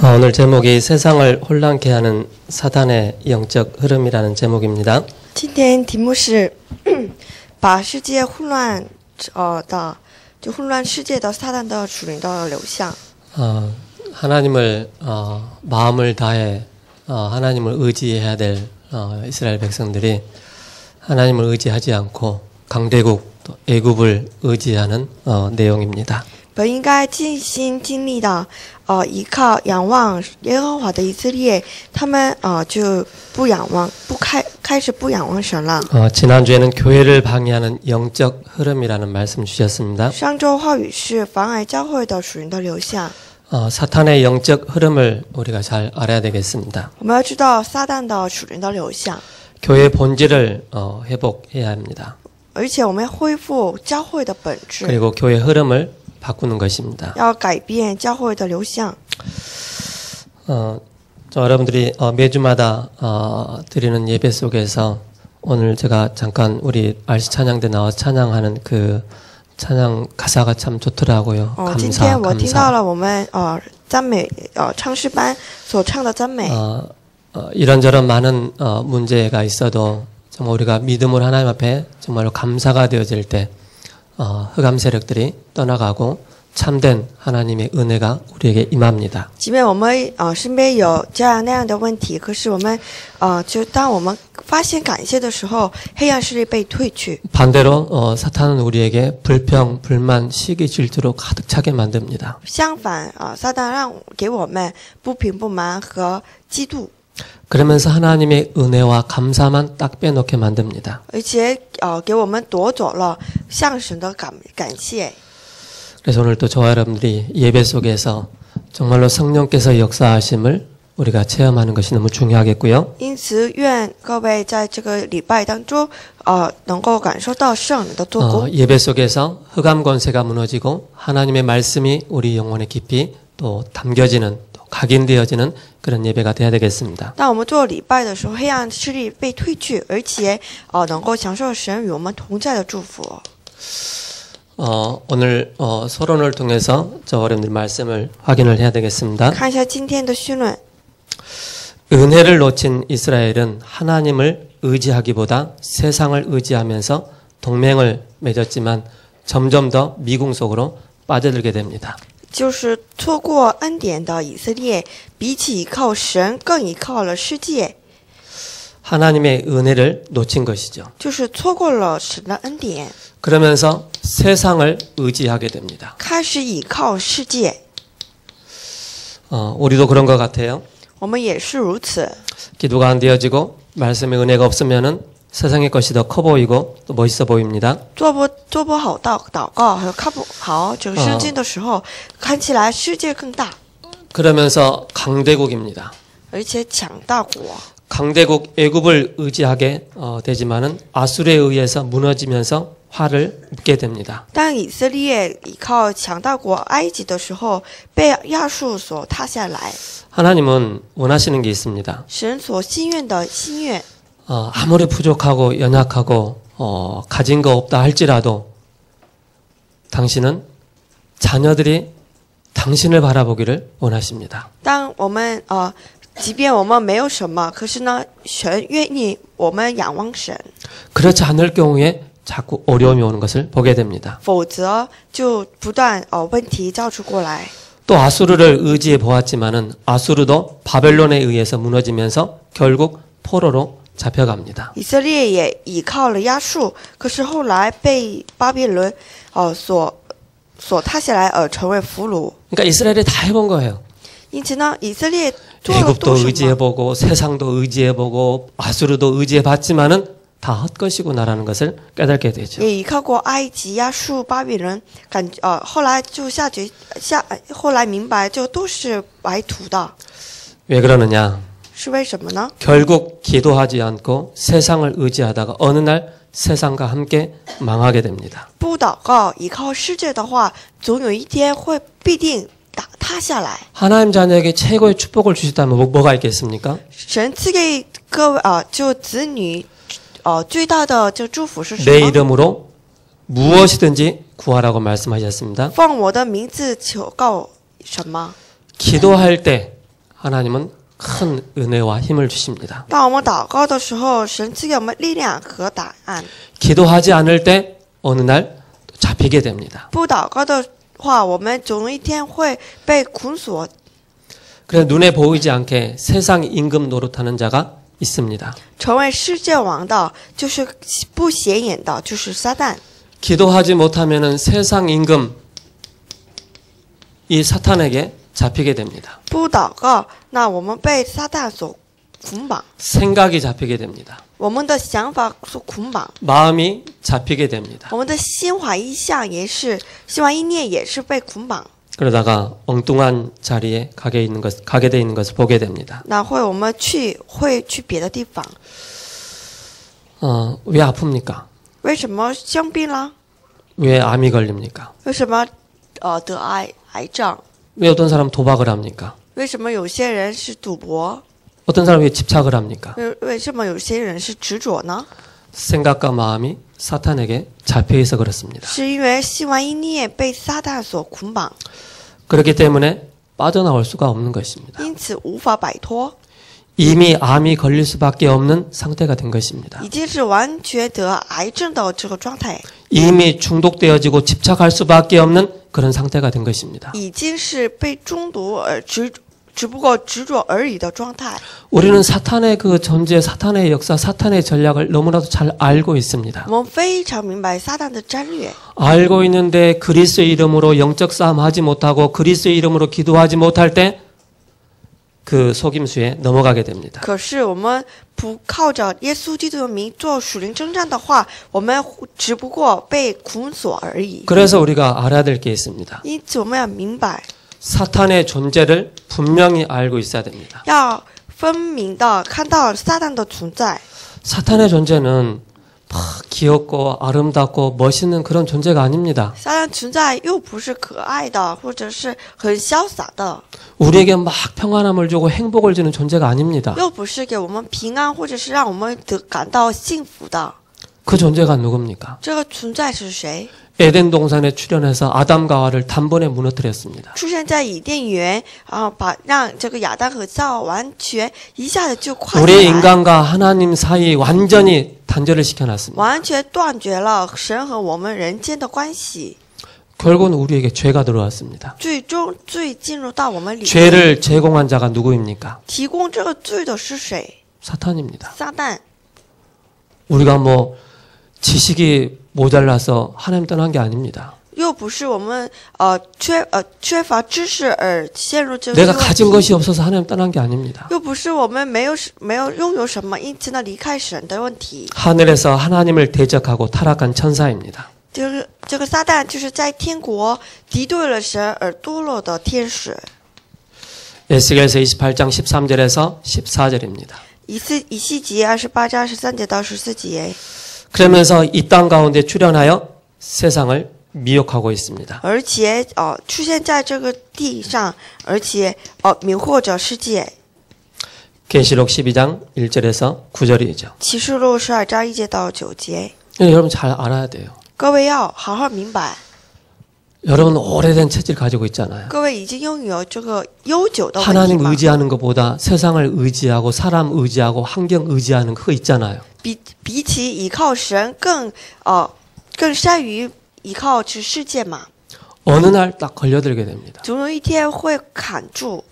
오늘 제목이 세상을 혼란케 하는 사단의 영적 흐름이라는 제목입니다. 今天题目是把世界混乱就混乱世界的撒旦的属灵的流向。 하나님을 마음을 다해 하나님을 의지해야 될 이스라엘 백성들이 하나님을 의지하지 않고 강대국 또 애굽을 의지하는 내용입니다. 本应该尽心尽力的依靠仰望耶和华的以色列，他们就不仰望，开始不仰望神了。 지난주에는 교회를 방해하는 영적 흐름이라는 말씀 주셨습니다. 上周话语是妨碍教会的属灵的流向。 사탄의 영적 흐름을 우리가 잘 알아야 되겠습니다. 我们要知道撒旦的属灵的流向， 교회의 본질을 회복해야 합니다. 而且我们要恢复教会的本质， 그리고 교회 흐름을 바꾸는 것입니다. 要改变教会的流向。 여러분들이 매주마다 드리는 예배 속에서 오늘 제가 잠깐 우리 RC 찬양대 나와서 찬양하는 그 찬양 가사가 참 좋더라고요. 今 감사, 天我听到 감사. 了我们赞美唱诗班所唱的赞美。 이런저런 많은 문제가 있어도 정말 우리가 믿음으로 하나님 앞에 정말로 감사가 되어질 때 흑암 세력들이 떠나가고 참된 하나님의 은혜가 우리에게 임합니다. 即便我们身边有这样那样的问题，可是我们就当我们发现感谢的时候，黑暗势力被退去。 반대로 사탄은 우리에게 불평, 불만, 시기, 질투로 가득 차게 만듭니다. 相反撒旦给我们不平不满和嫉妒， 그러면서 하나님의 은혜와 감사만 딱 빼놓게 만듭니다. 而且给我们夺走了向神的感谢。 그래서 오늘 또 저와 여러분들이 예배 속에서 정말로 성령께서 역사하심을 우리가 체험하는 것이 너무 중요하겠고요. 因此，愿各位在这个礼拜当中能够感受到圣灵的做工。 예배 속에서 흑암 권세가 무너지고 하나님의 말씀이 우리 영혼에 깊이 또 담겨지는 또 각인되어지는 그런 예배가 돼야 되겠습니다. 当我们做礼拜的时候，黑暗势力被退去，而且能够享受神与我们同在的祝福。 오늘 서론을 통해서 저 여러분들 말씀을 확인을 해야 되겠습니다. 看一下今天的绪论。 은혜를 놓친 이스라엘은 하나님을 의지하기보다 세상을 의지하면서 동맹을 맺었지만 점점 더 미궁 속으로 빠져들게 됩니다. 就是错过恩典的以色列，比起依靠神，更依靠了世界， 하나님의 은혜를 놓친 것이죠. 就是错过了神的恩典， 그러면서 세상을 의지하게 됩니다. 开始依靠世界。 우리도 그런 것 같아요. 我们也是如此。 기도가 안 되어지고 말씀의 은혜가 없으면은 세상의 것이 더 커 보이고 또 멋있어 보입니다. 做不好祷告，还有看不好这个圣经的时候，看起来世界更大， 그러면서 강대국입니다. 而且强大国。 강대국 애굽을 의지하게 되지만은 아수르에 의해서 무너지면서 화를 입게 됩니다. 当以色列依靠强大国埃及的时候，被亚述所踏下来。 하나님은 원하시는 게 있습니다. 神所心愿的心愿， 아무리 부족하고 연약하고 가진 거 없다 할지라도 당신은 자녀들이 당신을 바라보기를 원하십니다. 当我们即便我们没有什么，可是呢，神愿意我们仰望神， 그렇지 않을 경우에 자꾸 어려움이 오는 것을 보게 됩니다. 否则就不断问题造出过来。 또 아수르를 의지해 보았지만은 아수르도 바벨론에 의해서 무너지면서 결국 포로로 잡혀갑니다. 以色列也倚靠了亚述，可是后来被巴比伦所踏下来而成为俘虏。 그러니까 이스라엘이 다 해본 거예요. 因此呢，以色列做了多 애굽도 什么？ 의지해보고 세상도 의지해보고 아수르도 의지해봤지만은 다 헛것이구나라는 것을 깨닫게 되죠. 也依靠过埃及、亚述、巴比伦，后来就后来明白，这都是白途的。 왜 그러느냐? 是为什么呢？ 결국 기도하지 않고 세상을 의지하다가 어느 날 세상과 함께 망하게 됩니다. 不祷告，依靠世界的话，总有一天必定塌下来。 하나님 자녀에게 최고의 축복을 주셨다면 뭐가 있겠습니까? 神赐给各位就子女最大的这祝福是什 내 么？ 이름으로 무엇이든지 구하라고 말씀하셨습니다. 奉我的名字求告什么？ 기도할 때 하나님은 큰 은혜와 힘을 주십니다. 当我们祷告的时候，神赐给我们力量和答案。 기도하지 않을 때 어느 날 잡히게 됩니다. 不祷告的话，我们总有一天会被捆锁。 그래서 눈에 보이지 않게 세상 임금 노릇하는 자가 있습니다. 成为世界王的，就是不显眼的，就是撒旦。 기도하지 못하면은 세상 임금 이 사탄에게 잡히게 됩니다. 不祷告，那我们被撒旦所捆绑， 생각이 잡히게 됩니다. 我们的想法所捆绑， 마음이 잡히게 됩니다. 我们的心怀意向也是，心怀意念也是被捆绑。 그러다가 엉뚱한 자리에 가게 돼 있는 것을 보게 됩니다. 那我们会去别的地方， 왜 아픕니까? 为什么生病了？ 왜 암이 걸립니까? 为什么得癌症？ 왜 어떤 사람 도박을 합니까? 为什么有些人是赌博？ 어떤 사람이 집착을 합니까? 为什么有些人是执着呢？ 생각과 마음이 사탄에게 잡혀 있어 그렇습니다. 是因为心怀意念被撒旦所捆绑， 그렇기 때문에 빠져나올 수가 없는 것입니다. 因此无法摆脱， 이미 암이 걸릴 수밖에 없는 상태가 된 것입니다. 已经是完全得癌症的这个状态， 이미 중독되어지고 집착할 수밖에 없는 그런 상태가 된 것입니다. 已经是被中毒而只不过执着而已的状态。 우리는 사탄의 그 존재, 사탄의 역사, 사탄의 전략을 너무나도 잘 알고 있습니다. 我们非常明白撒旦的战略， 알고 있는데 그리스도의 이름으로 영적 싸움 하지 못하고 그리스도의 이름으로 기도하지 못할 때 그 속임수에 넘어가게 됩니다. 可是我们不靠着耶稣基督的名做属灵征战的话，我们只不过被捆锁而已。 그래서 우리가 알아야 될 게 있습니다. 因此我们要明白， 사탄의 존재를 분명히 알고 있어야 됩니다. 要分明的看到撒旦的存在。 사탄의 존재는 막 귀엽고 아름답고 멋있는 그런 존재가 아닙니다. 撒旦存在又不是可爱的，或者是很潇洒的， 우리에게 막 평안함을 주고 행복을 주는 존재가 아닙니다. 又不是给我们平安，或者是让我们感到幸福的。 그 존재가 누굽니까? 这个存在是谁？ 에덴 동산에 출현해서 아담과 하와를 단번에 무너뜨렸습니다. 出现在伊甸园啊，让这个亚当和夏娃完全一下子就垮下 우리 来， 인간과 하나님 사이 완전히 단절을 시켜놨습니다. 完全断绝了神和我们人间的关系。 결국은 우리에게 죄가 들어왔습니다. 最终罪进入到我们里面， 죄를 제공한 자가 누구입니까? 提供这个罪的是谁？ 사탄입니다. 撒旦。 우리가 뭐 지식이 모자라서 하나님 떠난 게 아닙니다. 又不是我们缺乏知识而陷入这个 내가 问题， 가진 것이 없어서 하나님 떠난 게 아닙니다. 又不是我们没有拥有什么，因此呢离开神的问题。 하늘에서 하나님을 대적하고 타락한 천사입니다. 这个撒旦就是在天国敌对了神而堕落的天使。 에스겔서 28장 13절에서 14절입니다. 以西结28章13节到14节。 그러면서 이 땅 가운데 출현하여 세상을 미혹하고 있습니다. 而且出现在这个地上，而且迷惑着世界。 계시록 12장 1절에서 9절이죠. 启示录12章1节到9节。 여러분 잘 알아야 돼요. 各位要好好明白， 여러분 오래된 체질 가지고 있잖아요. 各位已经拥有这个悠久的问题 하나님 吗？ 의지하는 것보다 세상을 의지하고 사람 의지하고 환경 의지하는 그거 있잖아요. 比起依靠神更善于依靠世界嘛。 어느 날 딱 걸려들게 됩니다. 总有一天会砍住。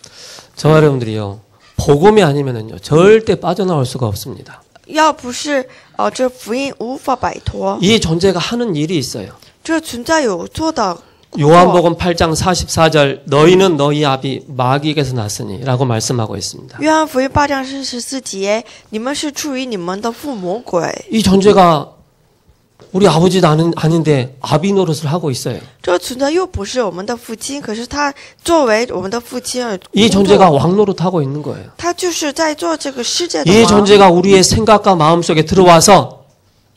저와 여러분들이요. 복음이 아니면은요. 절대 빠져나올 수가 없습니다. 要不是这福音无法摆脱， 이 존재가 하는 일이 있어요. 这存在有做的。 요한복음 8장 44절 너희는 너희 아비 마귀에게서 났으니 라고 말씀하고 있습니다. 约翰福音8章14节，你们是出于你们的父魔鬼。 이 존재가 우리 아버지도 아닌데 아비 노릇을 하고 있어요. 这个存在又不是我们的父亲，可是他作为我们的父亲而 이 존재가 왕 노릇하고 있는 거예요. 他就是在做这个世界的 이 王。 존재가 우리의 생각과 마음속에 들어와서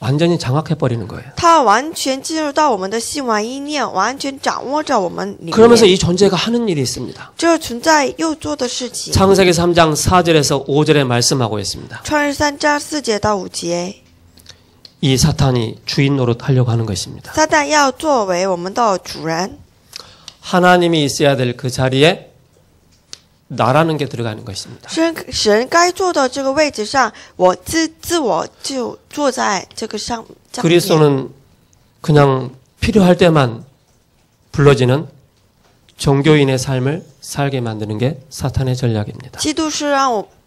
완전히 장악해버리는 거예요. 他完全进入到我们的心怀意念，完全掌握着我们里 그러면서 面。 이 존재가 하는 일이 있습니다. 这个存在又做的事情。 창세기 3장 4절에서 5절에 말씀하고 있습니다. 创世3章4节到5节， 이 사탄이 주인 노릇 하려고 하는 것입니다. 撒旦要作为我们的主人， 하나님이 있어야 될 그 자리에 나라는 게 들어가는 것입니다. 神该坐的这个位置上，我自我就坐在这个上面。 그리스도는 그냥 필요할 때만 불러지는 종교인의 삶을 살게 만드는 게 사탄의 전략입니다. 基督是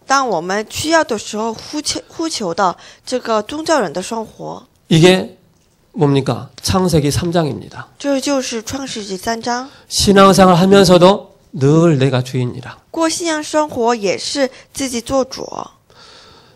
当我们需要的时候呼求的这个宗教人的生活。 이게 뭡니까? 창세기 3장입니다. 这就是创世纪3章。 신앙생활 하면서도 늘 내가 주인이라. 过信仰生活也是自己做主。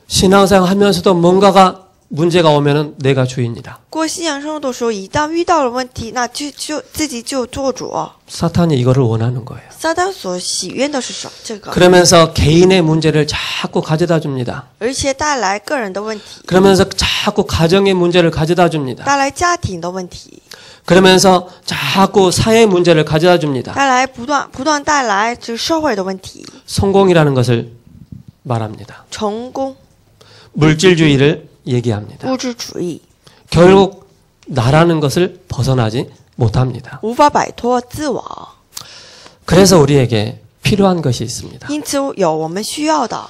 신앙생활 하면서도 뭔가가 문제가 오면은 내가 주인이라. 过信仰生活的时候，一旦遇到了问题，那就自己就做主。 사탄이 이거를 원하는 거예요. 撒旦所喜悦的是什么？这个， 그러면서 개인의 문제를 자꾸 가져다 줍니다. 而且带来个人的问题， 그러면서 자꾸 가정의 문제를 가져다 줍니다. 带来家庭的问题， 그러면서 자꾸 사회 문제를 가져다 줍니다. 带来不断带来这社会的问题。 성공이라는 것을 말합니다. 成功、 물질주의를 얘기합니다. 物质主义， 결국 나라는 것을 벗어나지 못합니다. 无法摆脱自我。 그래서 우리에게 필요한 것이 있습니다. 因此有我们需要的，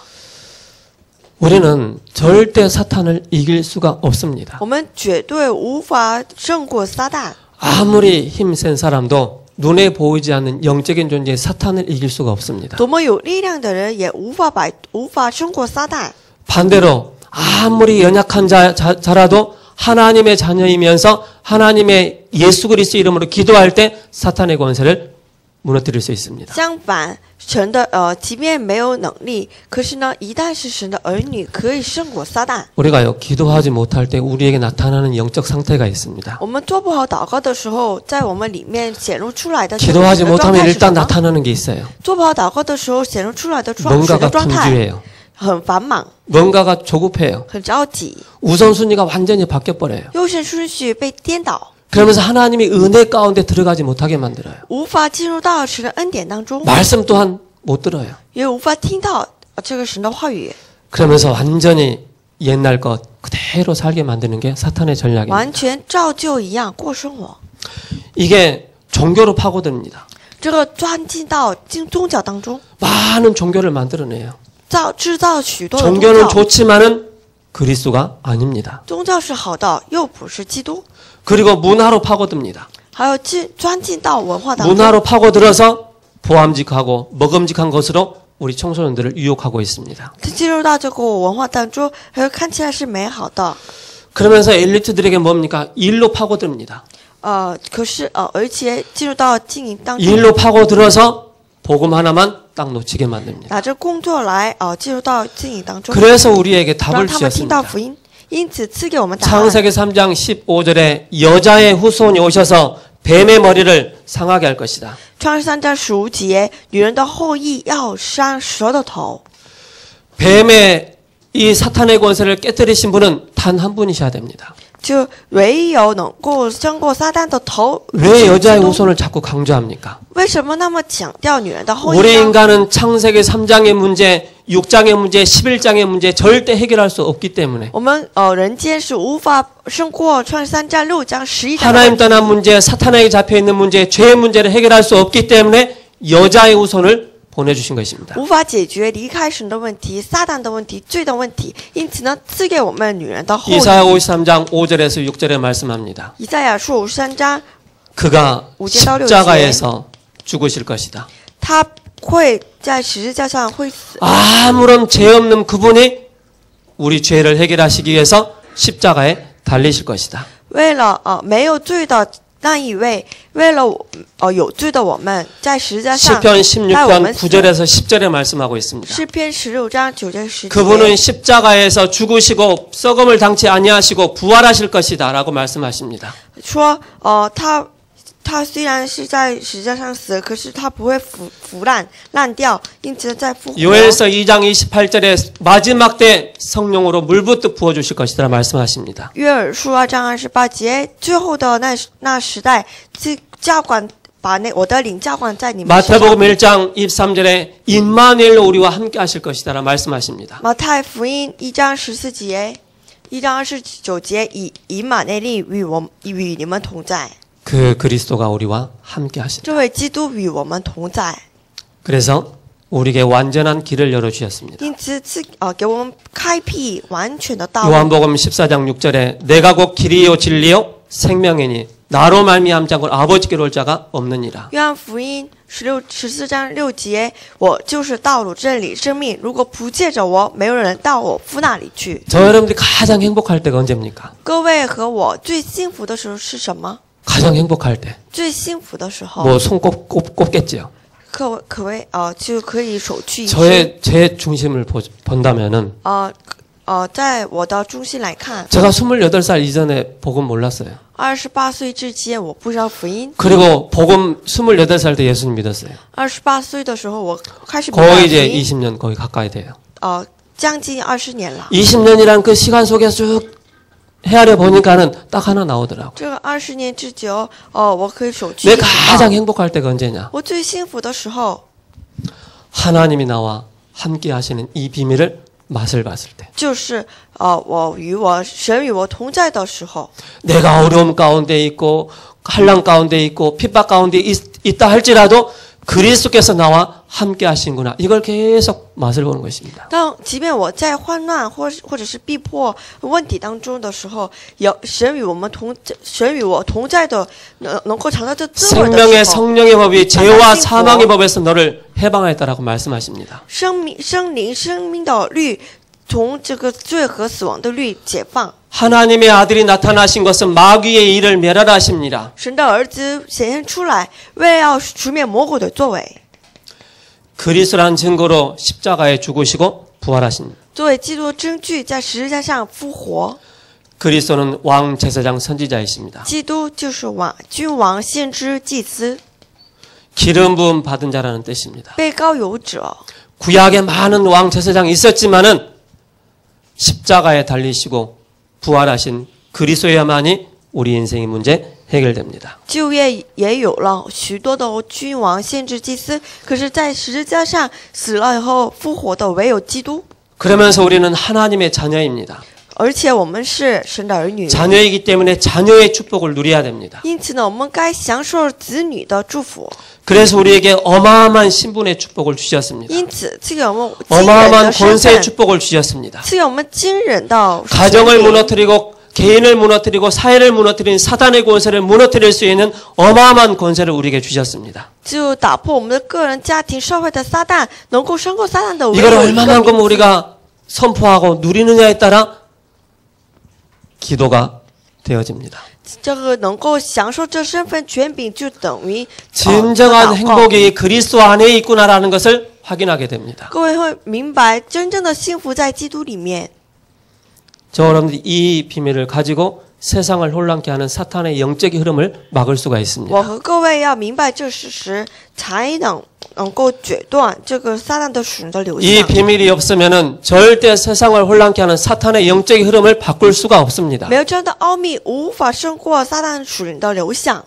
우리는 절대 사탄을 이길 수가 없습니다. 我们绝对无法胜过撒旦。 아무리 힘센 사람도 눈에 보이지 않는 영적인 존재의 사탄을 이길 수가 없습니다. 多么有力量的人也无法胜过撒旦。 반대로 아무리 연약한 자라도 하나님의 자녀이면서 하나님의 예수 그리스도 이름으로 기도할 때 사탄의 권세를 무너뜨릴 수 있습니다. 相反，神的即便没有能力，可是呢，一旦是神的儿女，可以胜过撒旦。 우리가요 기도하지 못할 때 우리에게 나타나는 영적 상태가 있습니다. 我们做不好祷告的时候，在我们里面显露出来的 기도하지 状 못하면 态是 일단 什么？ 나타나는 게 있어요. 做不好祷告的时候，显露出来的水 뭔가가 的状态 분주해요. 很繁忙， 뭔가가 조급해요. 很着急， 우선순위가 완전히 바뀌어버려요. 优先顺序被颠倒， 그러면서 하나님이 은혜 가운데 들어가지 못하게 만들어요. 无法进入到神的恩典当中， 말씀 또한 못 들어요. 也无法听到这个神的话语， 그러면서 완전히 옛날 것 그대로 살게 만드는 게 사탄의 전략입니다. 完全照旧一样过生活。 이게 종교로 파고듭니다. 这个钻进到宗教当中， 많은 종교를 만들어내요. 制造许多的宗 종교는 教。 좋지만은 그리스도가 아닙니다. 宗教是好的，又不是基督。 그리고 문화로 파고듭니다. 还有钻进到文化当中， 문화로 파고들어서 보암직하고 먹음직한 것으로 우리 청소년들을 유혹하고 있습니다. 进入到这个文化当中，还有看起来是美好的， 그러면서 엘리트들에게 뭡니까? 일로 파고듭니다. 可是而且进入到经营当中， 일로 파고들어서 복음 하나만 딱 놓치게 만듭니다. 拿着工作来进入到经营当中， 그래서 우리에게 让 답을 他们听到 주셨습니다. 福音，因此赐给我们答案。 창세기 3장 15절에 여자의 후손이 오셔서 뱀의 머리를 상하게 할 것이다. 创世3章15节，女人的后裔要伤蛇的头。 뱀의 이 사탄의 권세를 깨뜨리신 분은 단 한 분이셔야 됩니다. 就唯有能够胜过撒旦的头。 왜 여자의 후손을 자꾸 강조합니까? 为什么那么强调女人的后裔 우리 呢？ 인간은 창세기 3장의 문제, 6장의 문제, 11장의 문제 절대 해결할 수 없기 때문에 我们人间是无法胜过创世3章、6章、11章的 하나님 问题。 떠난 문제, 사탄에게 잡혀있는 문제, 죄의 문제를 해결할 수 없기 때문에 여자의 후손을 보내주신 것입니다. 无法解决离开神的问题、撒旦的问题、罪的问题，因此呢，赐给我们女人的后裔。 이사야 53장 5절에서 6절에 말씀합니다. 以赛亚书53章， 그가 5节到6节 십자가에서 죽으실 것이다. 他会在十字架上会死。 아무런 죄 없는 그분이 우리 죄를 해결하시기 위해서 십자가에 달리실 것이다. 为了没有罪的那一位，为了有罪的我们，在十字架上 시편 带我 16편 们死。 9절에서 10절에 말씀하고 있습니다. 诗篇16章9节10节。 그분은 십자가에서 죽으시고 썩음을 당치 아니하시고 부활하실 것이다라고 말씀하십니다. 说他虽然是在十字架上死，可是他不会腐烂掉，因此在复活。 요엘서 2장 28절에 마지막 때 성령으로 물붓듯 부어주실 것이다 말씀하십니다. 约珥书2章28节，最后的那时代，浇灌把我的灵浇灌在你们身上。 마태복음 1장 23절에 임마누엘로 우리와 함께 하실 것이다 말씀하십니다. 马太福音1章14节，1章29节，以马内利与你们同在。 그 그리스도가 우리와 함께 하신다. 这位基督与我们同在， 그래서 우리에게 완전한 길을 열어주셨습니다. 因此给我们开辟完全的道路。 요한복음 14장 6절에 내가 곧 길이요 진리요 생명이니 나로 말미암지 않고 아버지께로 올 자가 없느니라. 约翰福音14章6节，我就是道路、真理、生命。如果不借着我，没有人到我父那里去。 저 여러분들이 가장 행복할 때가 언제입니까? 各位和我最幸福的时候是什么？ 가장 행복할 때. 最幸福的时候， 뭐 손 꼽겠지요. 可谓就可以手去一生。 제 중심을 본다면은 在我的中心来看， 제가 28살 이전에 복음 몰랐어요. 28岁之前我不知道福音， 그리고 복음 28살 때 예수님 믿었어요. 28岁的时候我开始明白 거의 福 이제 音， 20년 거의 가까이 돼요. 将近20年了。 20년이란 그 시간 속에서 쭉 헤아려 보니까는 딱 하나 나오더라고. 这个20年之久，我可以手去 내 一想 가장 행복할 때가 언제냐? 我最幸福的时候， 하나님이 나와 함께 하시는 이 비밀을 맛을 봤을 때. 就是神与我同在的时候。 내가 어려움 가운데 있고 한란 가운데 있고 핍박 가운데 있다 할지라도 그리스도께서 나와 함께 하신구나. 이걸 계속 맛을 보는 것입니다. 即便我在患难或者是逼迫问题当中的时候，神与我同在的，能够尝到这滋味的 생명의 时候， 성령의 법이 죄와 사망의 법에서 너를 해방했다라고 말씀하십니다. 生命的律从这个罪和死亡的律解放。 하나님의 아들이 나타나신 것은 마귀의 일을 멸하라 하십니다. 神的儿子显现出来，为了要除灭魔鬼的作为， 그리스도란 증거로 십자가에 죽으시고 부활하신 作为基督的证据，在十字架上复活。 그리스도는 왕 제사장 선지자이십니다. 基督就是君王、先知、祭司、 기름 부음 받은 자라는 뜻입니다. 被膏油者。 구약에 많은 왕 제사장이 있었지만은 십자가에 달리시고 부활하신 그리스도야만이 우리 인생의 문제 해결됩니다. 旧约也有了许多的君王、先知、祭司，可是，在十字架上死了以后复活的唯有基督。 그러면서 우리는 하나님의 자녀입니다. 而且我们是神的儿女， 자녀이기 때문에 자녀의 축복을 누려야 됩니다. 因此呢，我们该享受子女的祝福。 그래서 우리에게 어마어마한 신분의 축복을 주셨습니다. 因此，赐给我们惊人 어마어마한 的身 권세의 份， 축복을 주셨습니다. 赐给我们惊人的 가정을 权柄 무너뜨리고 개인을 무너뜨리고 사회를 무너뜨린 사단의 권세를 무너뜨릴 수 있는 어마어마한 권세를 우리에게 주셨습니다. 就打破我们的个人、家庭、社会的撒旦，能够胜过撒旦的唯 이걸 有一个 얼마만큼 名字。 우리가 선포하고 누리느냐에 따라 기도가 되어집니다. 这个能够享受这身份权柄，就等于 진정한 祷告。 행복이 그리스도 안에 있구나라는 것을 확인하게 됩니다. 各位会明白，真正的幸福在基督里面。 저 여러분들이 이 비밀을 가지고 세상을 혼란케 하는 사탄의 영적인 흐름을 막을 수가 我 있습니다. 和各位要明白这事实，才能够决断这个撒旦的属灵的流 이 向。 비밀이 없으면은 절대 세상을 혼란케 하는 사탄의 영적인 흐름을 바꿀 수가 없습니다. 没有这样的奥秘，无法胜过撒旦属灵的流向。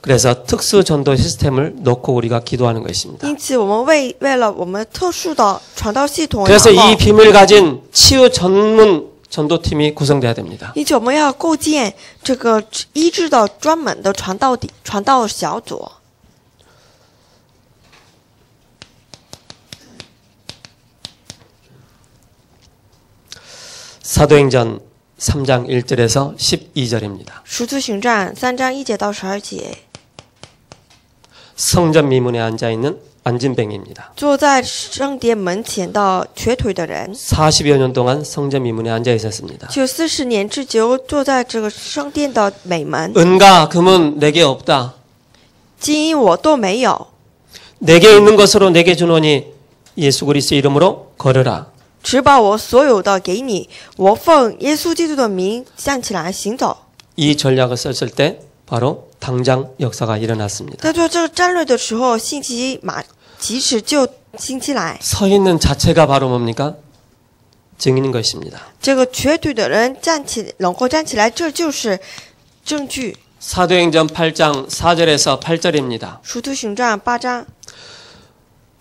그래서 특수 전도 시스템을 놓고 우리가 기도하는 것입니다. 因此，我们为了我们特殊的传道系统， 그래서 祷 이 告 비밀을 가진 치유 전문 전도팀이 구성돼야 됩니다. 因此，我们要构建这个医治的专门的传道小组。 사도행전 3장 1절에서 12절입니다. 使徒行传3章1节到12节， 성전 미문에 앉아 있는 안진뱅입니다. 坐在圣殿门前的瘸腿的人， 40여 년 동안 성전 미문에 앉아 있었습니다. 就40年之久坐在这个圣殿的美门， 은과 금은 내게 없다. 金银我都没有， 내게 있는 것으로 내게 주노니 예수 그리스도 이름으로 걸으라. 只把我所有的给你，我奉耶稣基督的名站起来行走。 이 전략을 썼을 때 바로 당장 역사가 일어났습니다. 在做这个战略的时候，即使就兴起来。 서 있는 자체가 바로 뭡니까? 증인인 것입니다. 这个瘸腿的人能够站起来，这就是证据。 사도행전 8장 4절에서 8절입니다. 使徒行传8章，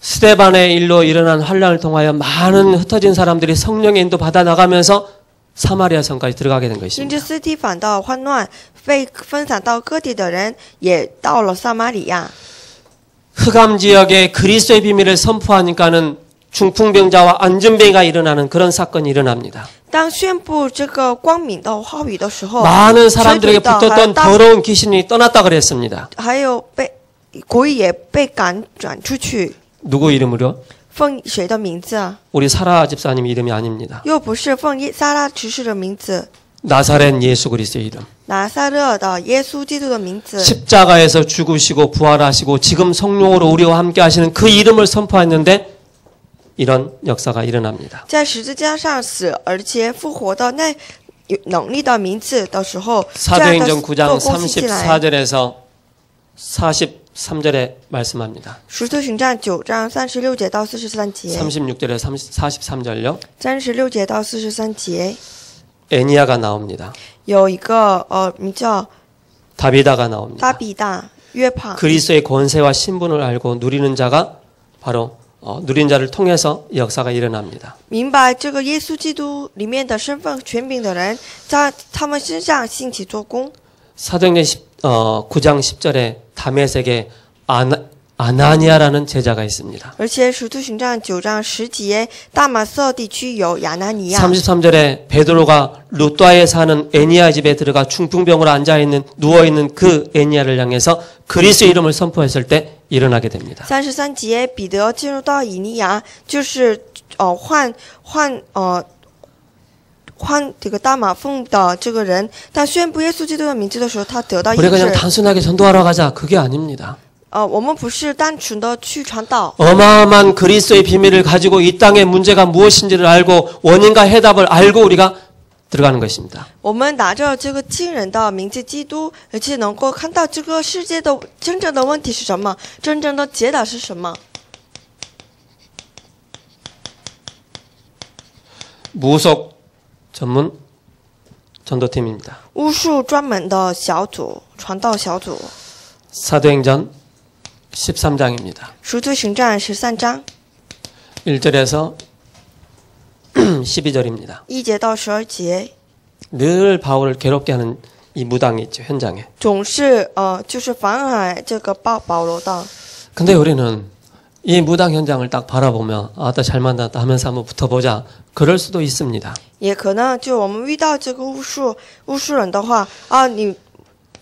스데반의 일로 일어난 환란을 통하여 많은 흩어진 사람들이 성령의 인도 받아 나가면서 사마리아 성까지 들어가게 된 因 것입니다. 着斯提反的患难，被分散到各地的人也到了撒玛利亚。 흑암 지역에 그리스도의 비밀을 선포하니까는 중풍병자와 안전병이가 일어나는 그런 사건이 일어납니다. 当宣布这个光明的话语的时候， 많은 사람들에게 붙었던 더러운 귀신이 떠났다 그랬습니다. 还有被鬼也被赶转出去， 누구 이름으로? 奉谁的名字啊？ 우리 사라 집사님 이름이 아닙니다. 又不是奉撒拉执事的名字， 나사렛 예수 그리스도의 이름. 拿撒勒的耶稣基督的名字。 십자가에서 죽으시고 부활하시고 지금 성령으로 우리와 함께 하시는 그 이름을 선포했는데 이런 역사가 일어납니다. 在十字架上死而且复活的那有能力的名字的时候，这样的 사도행전 9장 做工进来。 34절에서 43절에 말씀합니다. 使徒行传9章36节到43节， 36절에 43절요. 36节到43节 애니아가 나옵니다. 有一个名叫 다비다가 나옵니다. 大比大约帕， 그리스도의 권세와 신분을 알고 누리는 자가 바로 누린 자를 통해서 역사가 일어납니다. 明白这个耶稣基督里面的身份权柄的人，在他们身上兴起做工。 사도행전 9장 10절에 다메섹에 아나니아라는 제자가 있습니다. 而且使徒行传9章10节，大马色地区有亚拿尼亚。 33절에 베드로가 루따에 사는 애니아 집에 들어가 중풍병으로 앉아있는 누워있는 그 애니아를 향해서 그리스도의 이름을 선포했을 때 일어나게 됩니다. 33节，彼得进入到以尼亚，就是患这个大马蜂的这个人，他宣布耶稣基督的名字的时候，他得到医 우리가 그냥 治。 단순하게 전도하러 가자 그게 아닙니다. 我们不是单纯的去传道， 어마어마한 그리스도의 비밀을 가지고 이 땅의 문제가 무엇인지를 알고 원인과 해답을 알고 우리가 들어가는 것입니다. 我们拿着这个惊人的名字基督，而且能够看到这个世界的真正的问题是什么，真正的解答是什么。 무속 전문 전도팀입니다. 巫术专门的小组，传道小组。 사도행전 13장입니다. 使徒行传13章 1절에서 12절입니다. 1节到12节， 늘 바울을 괴롭게 하는 이 무당이 있죠, 현장에. 总是就是妨碍这个保罗的。 근데 우리는 이 무당 현장을 딱 바라보며 아따 잘 만났다 하면서 한번 붙어보자. 그럴 수도 있습니다. 也可能就我们遇到这个巫术人的话啊，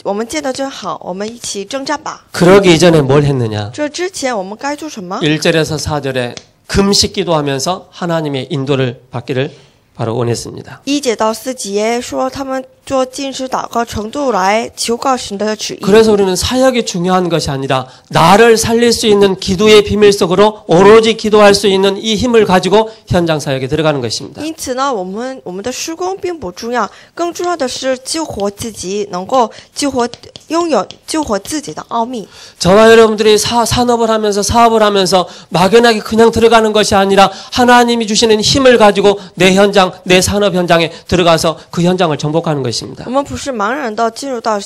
我们见得真好，我们一起征战吧。 그러기 이전에 뭘 했느냐? 这之前我们该做什么？ 1절에서 4절에 금식 기도하면서 하나님의 인도를 받기를 바로 원했습니다. 1节到4节说他们做禁食祷告程度来求告神的旨意。 그래서 우리는 사역이 중요한 것이 아니라 나를 살릴 수 있는 기도의 비밀 속으로 오로지 기도할 수 있는 이 힘을 가지고 현장 사역에 들어가는 것입니다. 因此呢，我们的施工并不重要，更重要的是救活自己，能够拥有救活自己的奥秘。 저와 여러분들이 산업을 하면서 사업을 하면서 막연하게 그냥 들어가는 것이 아니라 하나님이 주시는 힘을 가지고 내 현장, 내 산업 현장에 들어가서 그 현장을 정복하는 것입니다. 我们不是茫然的进入到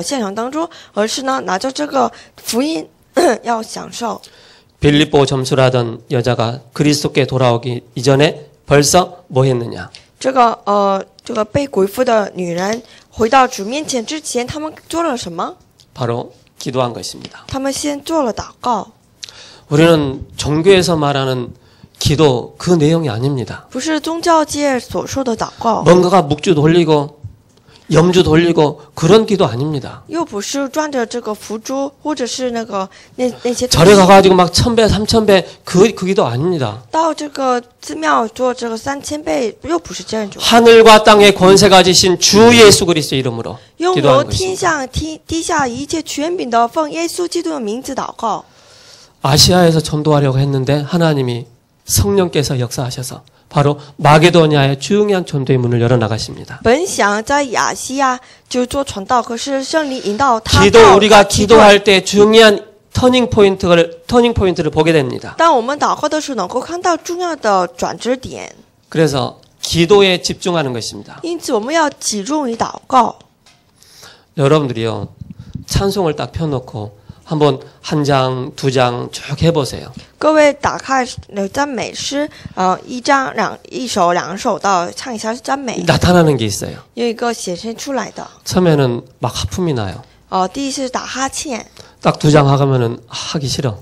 现场当中，而是呢拿着这个福音要享受。 빌립보 점수라던 여자가 그리스도께 돌아오기 이전에 벌써 뭐 했느냐? 这个被鬼附的女人回到主面前之前，他们做了什么？ 바로 기도한 것입니다. 他们先做了祷告。 우리는 종교에서 말하는 기도 그 내용이 아닙니다. 不是宗教界所说的祷告， 뭔가가 묵주 돌리고 염주 돌리고 그런 기도 아닙니다. 又不是转着这个福珠，或者是那些 절에 가가지고 막 1000배, 3000배 그 기도 아닙니다. 到这个寺庙做这个3000倍，又不是这样种。 하늘과 땅의 권세 가지신 주 예수 그리스도 이름으로 拥有 기도하는 天 것입니다. 上地下一切权柄的，奉耶稣基督的名字祷告。 아시아에서 전도하려고 했는데 하나님이 성령께서 역사하셔서 바로 마게도니아의 중요한 전도의 문을 열어 나가십니다. 本想在亚细亚就做传道，可是圣灵引导他 기도 到 우리가 基督。 기도할 때 중요한 터닝 포인트를 보게 됩니다. 当我们祷告的时候，能够看到重要的转折点， 그래서 기도에 집중하는 것입니다. 因此我们要集中于祷告。 여러분들이요 찬송을 딱 펴놓고 한번 한 장, 두 장 쭉 해보세요. 各位打开赞美诗，一首两首的唱一下赞美， 나타나는 게 있어요. 有一个显现出来的。 처음에는 막 하품이 나요. 第一是打哈欠， 딱 두 장 하면은 하기 싫어.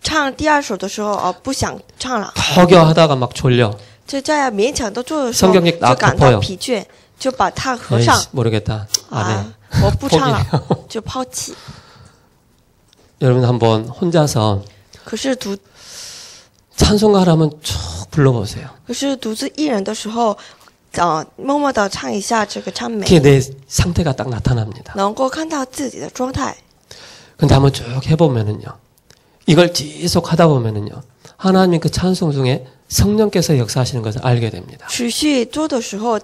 唱第二首的时候，不想唱了， 허겨 하다가 막 졸려. 就这样勉强的做的时候， 성경책 就 딱 感到 덮어요. 疲倦，就把它合上 에이씨, 모르겠다. 안 해. 啊，我不唱了 포기해요. ，就抛弃。 여러분 한번 혼자서 可是独 찬송가를 한번 쭉 불러보세요. 独自一人的时候，默默的唱一下这个唱美， 그게 내 상태가 딱 나타납니다. 能够看到自己的状态。 근데 한번 쭉 해보면은요. 이걸 지속 하다 보면은요. 하나님 그 찬송 중에 성령께서 역사하시는 것을 알게 됩니다. 持续做的时候，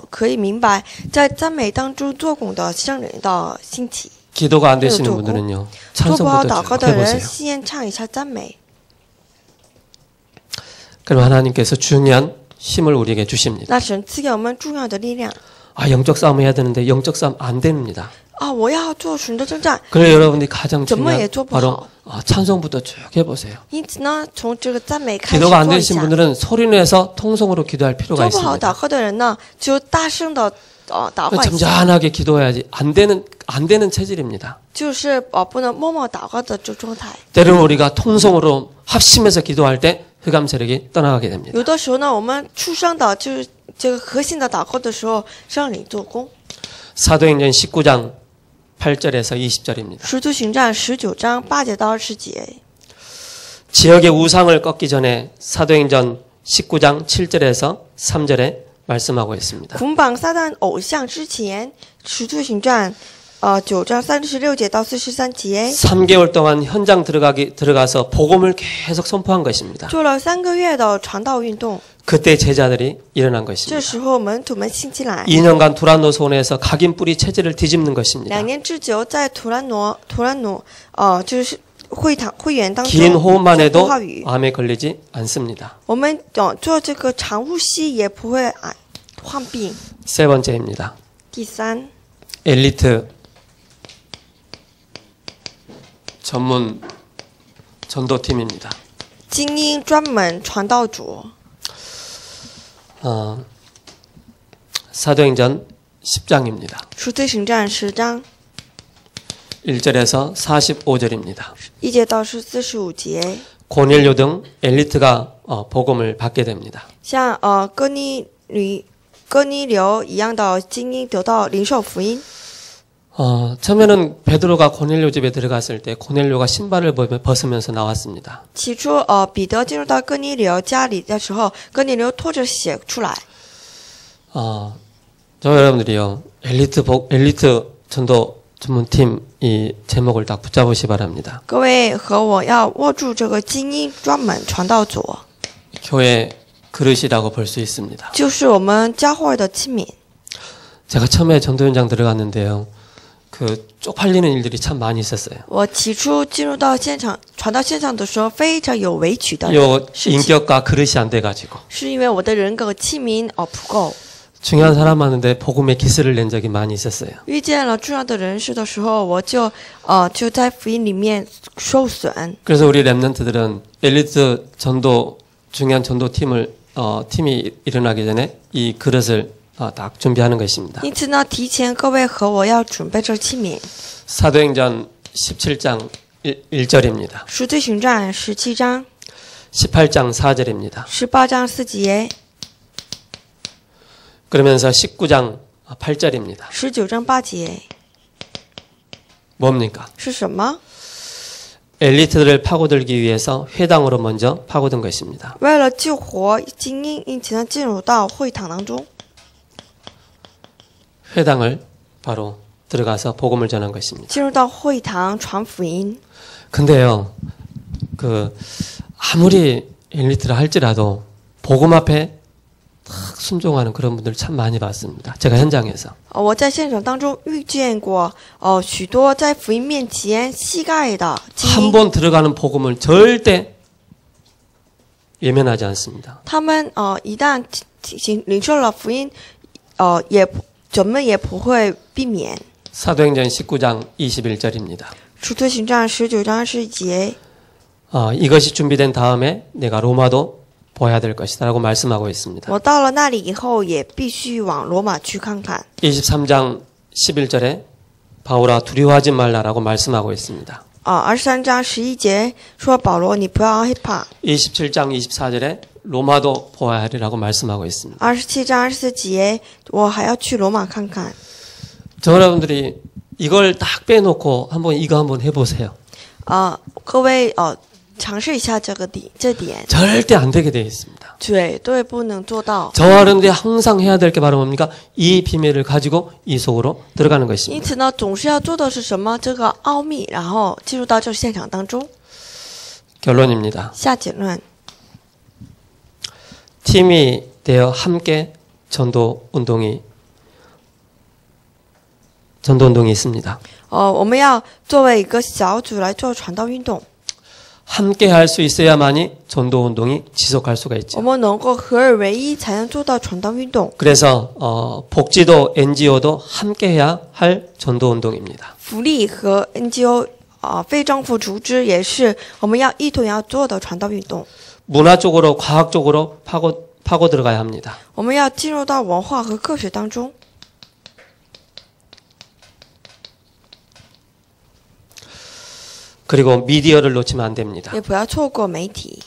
可以明白在赞美当中做工的圣灵的兴起。 기도가 안 되시는 분들은요. 做不好祷 찬송부터 告 쭉 的人， 해보세요. 先唱一下赞美。 그럼 하나님께서 중요한 힘을 우리에게 주십니다. 那神赐给我们重要的力量。 아, 영적 싸움 해야 되는데 영적 싸움 안 됩니다. 我要做神的征战， 그래서 여러분들이 가장 怎么也 중요한 做不 바로 好。 찬송부터 쭉 해보세요. 因此呢，从这个赞美开始 기도가 안 做一 되신 下。 분들은 소리 내서 통성으로 기도할 필요가 做不好 있습니다. 祷告的人呢，就大声的祷告一下， 점잖하게 기도해야지 안 되는 체질입니다. 就是不能默默祷告的这状态。 때로는 우리가 통성으로 합심해서 기도할 때 흑암 세력이 떠나가게 됩니다. 有的时候呢，我们出声的就是这个核心的祷告的时候，圣灵做工。 사도행전 19장 8절에서 20절입니다. 使徒行传19章8节到20节。 지역의 우상을 꺾기 전에 사도행전 19장 7절에서 3절에 말씀하고 있습니다. 捆绑撒旦偶像之前，使徒行传9章36节到43节， 3개월 동안 현장 들어가서 복음을 계속 선포한 것입니다. 做了3个月的传道运动。 그때 제자들이 일어난 这 것입니다. 时候门徒们兴起来， 2년간 두란노 손에서 각인 뿌리 체질을 뒤집는 것입니다. 2年之久，在图兰努就是会员当中 긴 호흡만 说 해도 话语。 암에 걸리지 않습니다. 我们做这个长呼吸也不会患病。 세 번째입니다. 第三， 엘리트 전문 전도팀입니다. 精英专门传道组。 사도행전 10장입니다. 使徒行传10章 1절에서 45절입니다. 1节到45节， 고넬료 등 엘리트가 복음을 받게 됩니다. 像哥尼流一样的精英得到领受福音。 처음에는 베드로가 고넬료 집에 들어갔을 때 고넬료가 신발을 벗으면서 나왔습니다. 起初彼得进入到哥尼流家里的时候，哥尼流拖着血出来。 저 여러분들이요 엘리트 전도 전문팀 이 제목을 딱 붙잡으시 바랍니다. 各位和我要握住这个精英专门传道组， 교회 그릇이라고 볼 수 있습니다. 就是我们教会的器皿。 제가 처음에 전도 현장 들어갔는데요. 그 쪽팔리는 일들이 참 많이 있었어요. 我起初进入到现场传到现场的时候，非常有委屈的 요 事情， 인격과 그릇이 안 돼가지고 是因为我的人格器皿不够。 중요한 사람 많은데 복음의 기스를 낸 적이 많이 있었어요. 遇见了重要的人士的时候，我就在福音里面受损。 그래서 우리 랩런트들은 엘리트 전도 중요한 전도 팀이 일어나기 전에 이 그릇을 딱 준비하는 것입니다. 因此呢，提前各位和我要准备这器皿。 사도행전 17장 1절입니다. 使徒行传17章 18장 4절입니다. 18章4节 그러면서 19장 8절입니다. 19章8节 뭡니까? 是什么？ 엘리트들을 파고들기 위해서 회당으로 먼저 파고든 것입니다. 为了救活精英，因此呢，进入到会堂当中， 회당을 바로 들어가서 복음을 전한 것입니다. 进入到会堂传福音。 근데요, 아무리 엘리트라 할지라도 복음 앞에 딱 순종하는 그런 분들 참 많이 봤습니다. 제가 현장에서. 我在现场当中遇见过许多在福音面前膝盖的精 한 英， 번 들어가는 복음을 절대 외면하지 않습니다. 他们一旦领受了福音，怎么也不会避免。 사도행전 19장 21절입니다. 使徒行传19章20节， 이것이 준비된 다음에 내가 로마도 보아야 될 것이다 라고 말씀하고 있습니다. 我到了那里以后，也必须往罗马去看看。 23장 11절에 바울아 두려워하지 말라라고 말씀하고 있습니다. 23章11节说保罗你不要害怕。 27장 24절에 로마도 보아야 하리라고 말씀하고 있습니다. 27章24节我还要去罗马看看。 여러분들이 이걸 딱 빼놓고 한번 이거 한번 해보세요. 各位尝试一下这点 절대 안 되게 되어 있습니다. 绝对不能做到。 저와 여러분들이 항상 해야 될 게 바로 뭡니까? 이 비밀을 가지고 이 속으로 들어가는 因 것입니다. 此呢，总是要做的是什么？这个奥秘，然后进入到这个现场当中。 결론입니다. 下结论， 팀이 되어 함께 전도 운동이 있습니다. 我们要作为一个小组来做传道运动。 함께 할 수 있어야만이 전도 운동이 지속할 수가 我 있죠. 们能够合而为一，才能做到传道运动。 그래서 복지도 NGO도 함께해야 할 전도 운동입니다. 福利和 NGO 非政府组织也是我们要一同要做的传道运动。 문화 쪽으로 과학 쪽으로 파고 들어가야 합니다. 我们要进入到文化和科学当中。 그리고 미디어를 놓치면 안 됩니다. 也不要错过媒体。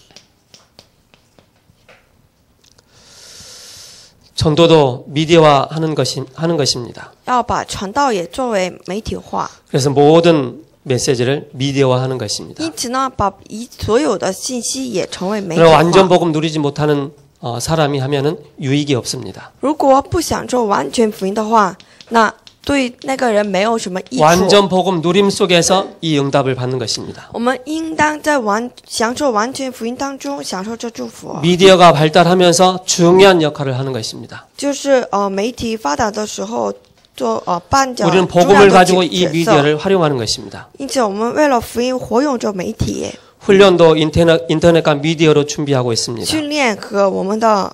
전도도 미디어화 하는 것입니다. 要把传道也作为媒体化。 그래서 모든 메시지를 미디어화 하는 것입니다. 因此呢，把所有的信息也成为媒体 그러나 化。 완전 복음 누리지 못하는 사람이 하면은 유익이 없습니다. 如果不享受完全福音的话，那对那个人没有什么益处。 완전 복음 누림 속에서 이 응답을 받는 것입니다. 我们应当在享受完全福音当中享受这祝福。 미디어가 발달하면서 중요한 역할을 하는 것입니다. 就是媒体发达的时候做扮演 우리는 重要 복음을 的 가지고 이 角色。 미디어를 활용하는 것입니다. 因此，我们为了福音活用这媒体 훈련도 인터넷과 미디어로 준비하고 있습니다. 训练和我们的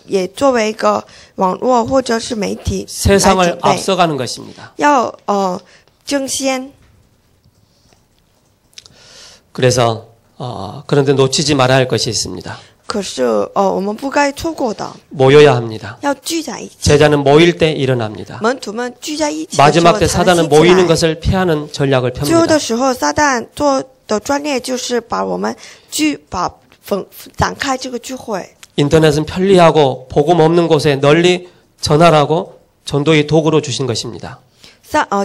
也作为一个网络或者是媒体来 세상을 准备， 앞서가는 것입니다. 要争先。 그래서 그런데 놓치지 말아야 할 것이 있습니다. 可是我们不该错过的， 모여야 합니다. 要聚在一起。 제자는 모일 때 일어납니다. 门徒们聚在一起的时 마지막 候 때 才能 사단은 兴起 모이는 来。 것을 피하는 전략을 最后 펴니다. 的时候，撒旦做的专列就是把我们展开这个聚会。 인터넷은 편리하고 복음 없는 곳에 널리 전하라고 전도의 도구로 주신 것입니다.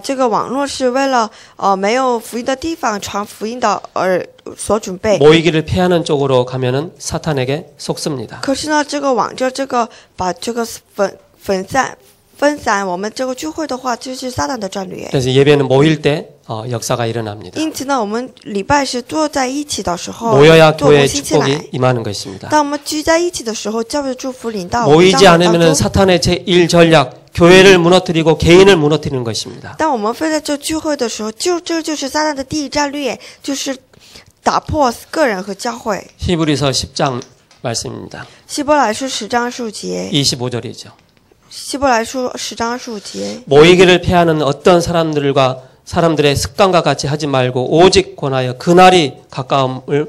这个网络是为了没有福音的地方传福音的而所准备。 모이기를 피하는 쪽으로 가면은 사탄에게 속습니다. 可是呢，这个往这个把这个分散我们这个聚会的话，就是撒旦的战略。 그래서 예배는 모일 때 역사가 일어납니다. 因此呢，我们礼拜是坐在一起的时候， 모여야 做 교회의 兴起来。 축복이 임하는 것입니다. 当我们聚在一起的时候，教会的祝福临到我们 모이지 当中。 않으면 사탄의 제1 전략, 교회를 무너뜨리고 개인을 무너뜨리는 것입니다. 当我们非在这聚会的时候，这就是撒旦的第一战略，就是打破个人和教会。 히브리서 10장 말씀입니다. 希伯来书10章15节， 25절이죠. 希伯来书10章15节。 모이기를 피하는 어떤 사람들의 습관과 같이 하지 말고 오직 권하여 그날이 가까움을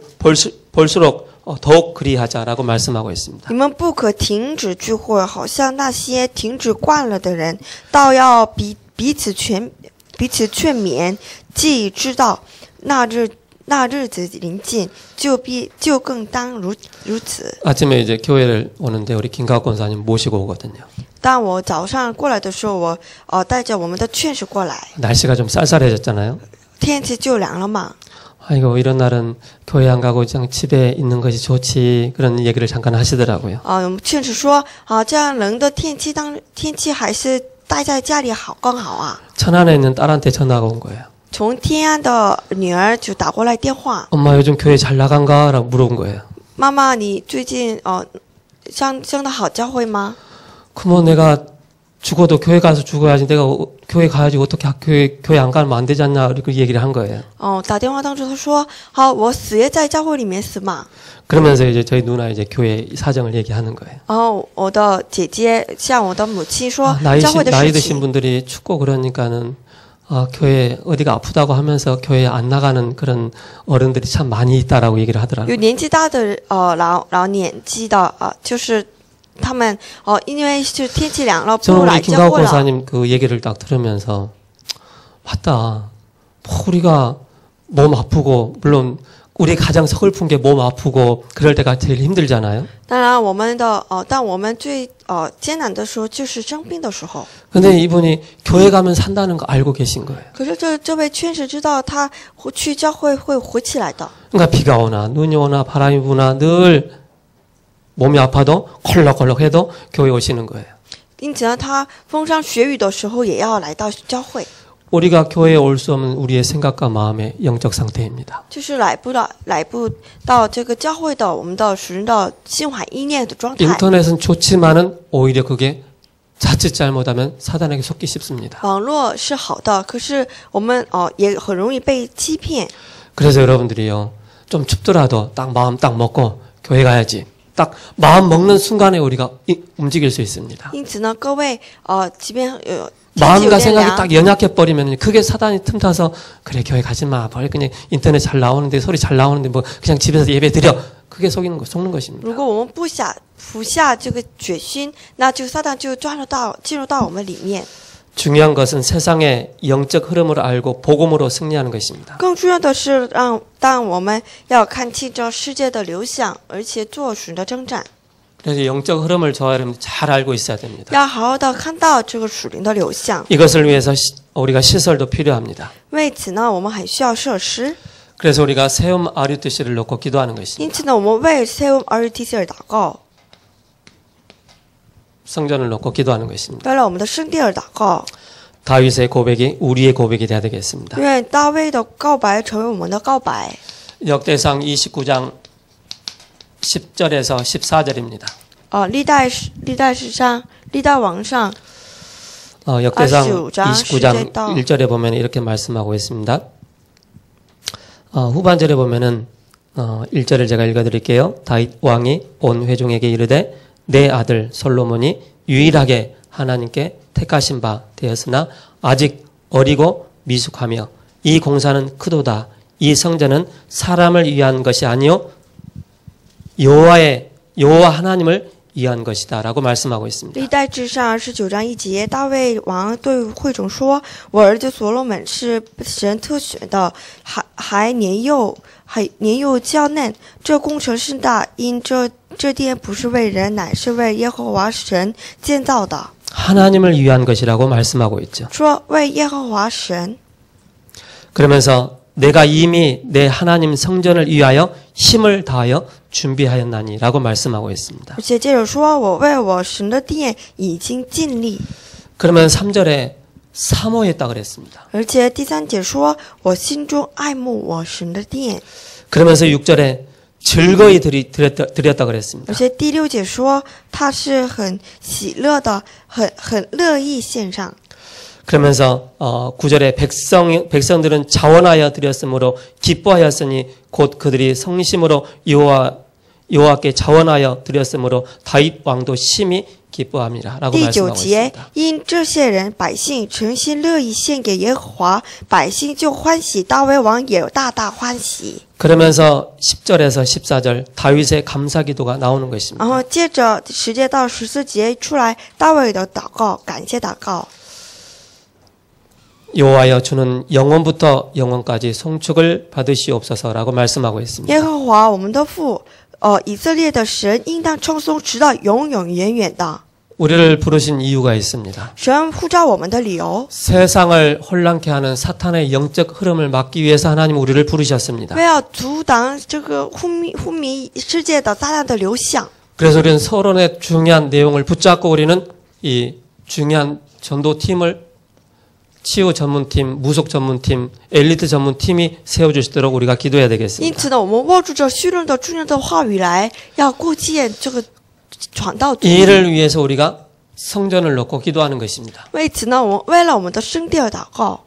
볼수록 더욱 그리하자라고 말씀하고 있습니다. 你们不可停止聚会，好像那些停止惯了的人，倒要彼此劝勉，既知道那日子临近，就更当如此。 아침에 이제 교회를 오는데 우리 김가옥 권사님 모시고 오거든요. 当我早上过来的时候，我带着我们的劝士过来， 날씨가 좀 쌀쌀해졌잖아요. 天气就凉了嘛。 아이고 이런 날은 교회 안 가고 그냥 집에 있는 것이 좋지 그런 얘기를 잠깐 하시더라고요. 我们劝士说这样冷的天气还是待在家里好更好啊。 천안에 있는 딸한테 전화가 온 거예요. 从天安的女儿就打过来电话， 엄마 요즘 교회 잘 나간가? 라고 물어본 거예요. 妈妈，你最近上的好教会吗？ 그러면 내가 죽어도 교회 가서 죽어야지 내가 교회 가야지 어떻게 교회 안 가면 안 되지 않냐 이렇게 얘기를 한 거예요. 打电话当中他说好，我死也在教会里面死嘛。 그러면서 이제 저희 누나 이제 교회 사정을 얘기하는 거예요. 然后我的姐姐向我的母亲说 나이 教会的事 드신 情。 분들이 춥고 그러니까는 교회 어디가 아프다고 하면서 교회 안 나가는 그런 어른들이 참 많이 있다라고 얘기를 하더라고요. 有年纪大的老年纪的就是他们因为是天气凉了，不 저는 来 우리 教 김가옥 会了。 권사님 그 얘기를 딱 들으면서 맞다. 우리가 몸 아프고 물론 우리 가장 서글픈 게 몸 아프고 그럴 때가 제일 힘들잖아요. 当然，但我们最艰难的时候就是生病的时候。 근데 이분이 교회 가면 산다는 거 알고 계신 거예요. 可是这位确实知道他去教会会活起来的。 그러니까 비가 오나 눈이 오나 바람이 부나 늘 몸이 아파도 콜록콜록해도 교회 오시는 거예요. 因此呢，他风霜雪雨的时候也要来到教会。 우리가 교회에 올 수 없는 우리의 생각과 마음의 영적 상태입니다. 就是来不到这个教会的我们的属灵的心怀意念的状态。 인터넷은 좋지만은 오히려 그게 자칫 잘못하면 사단에게 속기 쉽습니다. 网络是好的，可是我们也很容易被欺骗。 그래서 여러분들이요, 좀 춥더라도 딱 마음 딱 먹고 교회 가야지. 딱 마음 먹는 순간에 우리가 움직일 수 있습니다. 因此呢，各位即便마음과 생각이 딱 연약해 버리면 그게 사단이 틈타서 그래 교회 가지 마. 그냥 인터넷 잘 나오는데 소리 잘 나오는데 뭐 그냥 집에서 예배 드려. 그게 속는 것입니다. 如果我们服下这个决心，那就撒旦就进入到我们里面。 중요한 것은 세상의 영적 흐름을 알고 복음으로 승리하는 것입니다. 更重要的是当我们要看清这世界的流向，而且做属灵的征战。 그래서 영적 흐름을 저와 여러분 잘 알고 있어야 됩니다. 要好好的看到这个属灵的流向。 이것을 위해서 우리가 시설도 필요합니다. 为此呢，我们还需要设施。 그래서 우리가 세움 RUTC를 놓고 기도하는 것입니다. 因此呢，我们为 Seum RUTC 而祷告， 성전을 놓고 기도하는 것입니다. 为了我们的圣地而祷告。 다윗의 고백이 우리의 고백이 돼야 되겠습니다. 愿大卫的告白成为我们的告白。 역대상 29장 10절에서 14절입니다. 历代史上，历代王上 역대상 29장 1절에 보면 이렇게 말씀하고 있습니다. 후반절에 보면은 1절을 제가 읽어드릴게요. 다윗 왕이 온 회중에게 이르되 내 아들 솔로몬이 유일하게 하나님께 택하신 바 되었으나 아직 어리고 미숙하며 이 공사는 크도다. 이 성전은 사람을 위한 것이 아니요 여호와 하나님을 위한 것이다 라고 말씀하고 있습니다. 历代志上29章1节，大卫王对会众说：“我儿子所罗门是神特选的，还年幼娇嫩。这工程甚大，因这殿不是为人，乃是为耶和华神建造的。” 하나님을 위한 것이라고 말씀하고 있죠. 说为耶和华神。 그러면서 내가 이미 내 하나님 성전을 위하여 힘을 다하여 준비하였나니라고 말씀하고 있습니다. 而且接着说：“我为我神的殿已经尽力。” 그러면 3절에 사모했다 그랬습니다. 而且第3节说：“我心中爱慕我神的殿。” 그러면서 6절에 즐거이 드렸다 그랬습니다. 而且第6节说他是很喜乐的，很乐意献上。 그러면서 9절에 백성들은 자원하여 드렸으므로 기뻐하였으니 곧 그들이 성심으로 여호와께 자원하여 드렸으므로 다윗 왕도 심히 기뻐함이라라고 第 말씀하고 9节 있습니다. 因这些人百姓诚心乐意献给耶和华，百姓就欢喜，大卫王也大大欢喜。 그러면서 10절에서 14절 다윗의 감사기도가 나오는 것입니다. 然后接着10节到14节出来大卫的祷告，感谢祷告。 여호와여 주는 영원부터 영원까지 송축을 받으시옵소서라고 말씀하고 있습니다. 耶和华我们的父，以色列的神应当称颂，直到永永远远的。 우리를 부르신 이유가 있습니다. 神呼召我们的理由， 세상을 혼란케 하는 사탄의 영적 흐름을 막기 위해서 하나님 우리를 부르셨습니다. 为要阻挡这个昏迷世界的撒旦的流向。 그래서 우리는 서론의 중요한 내용을 붙잡고 우리는 이 중요한 전도팀을 치유 전문팀, 무속 전문팀, 엘리트 전문팀이 세워주시도록 우리가 기도해야 因 되겠습니다. 此呢，我们握住这虚论的重要的话语来，要构建这个传道组。 이를 위해서 우리가 성전을 놓고 기도하는 것입니다. 为此呢，我们为了我们的圣地而祷告，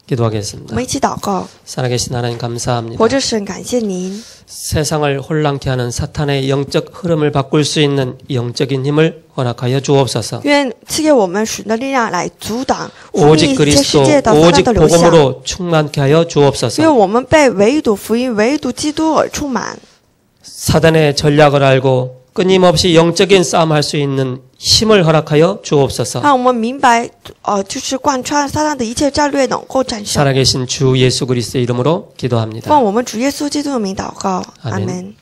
기도하겠습니다. 我们一起祷告。 살아계신 하나님 감사합니다. 活着神，感谢您， 세상을 혼란케 하는 사탄의 영적 흐름을 바꿀 수 있는 영적인 힘을 허락하여 주옵소서. 愿赐给我们神的力量来阻挡昏迷 오직 一切 그리스도, 世界的撒 오직 旦的流向。 복음으로 충만케 하여 因为 주옵소서. 我们被唯独福音、唯独基督而充满。 사단의 전략을 알고 끊임없이 영적인 싸움할 수 있는 힘을 허락하여 주옵소서. 让我们明白，就是贯穿撒旦的一切战略能够战胜。 살아계신 주 예수 그리스도의 이름으로 기도합니다. 奉我们主耶稣基督的名祷告， 아멘 阿门。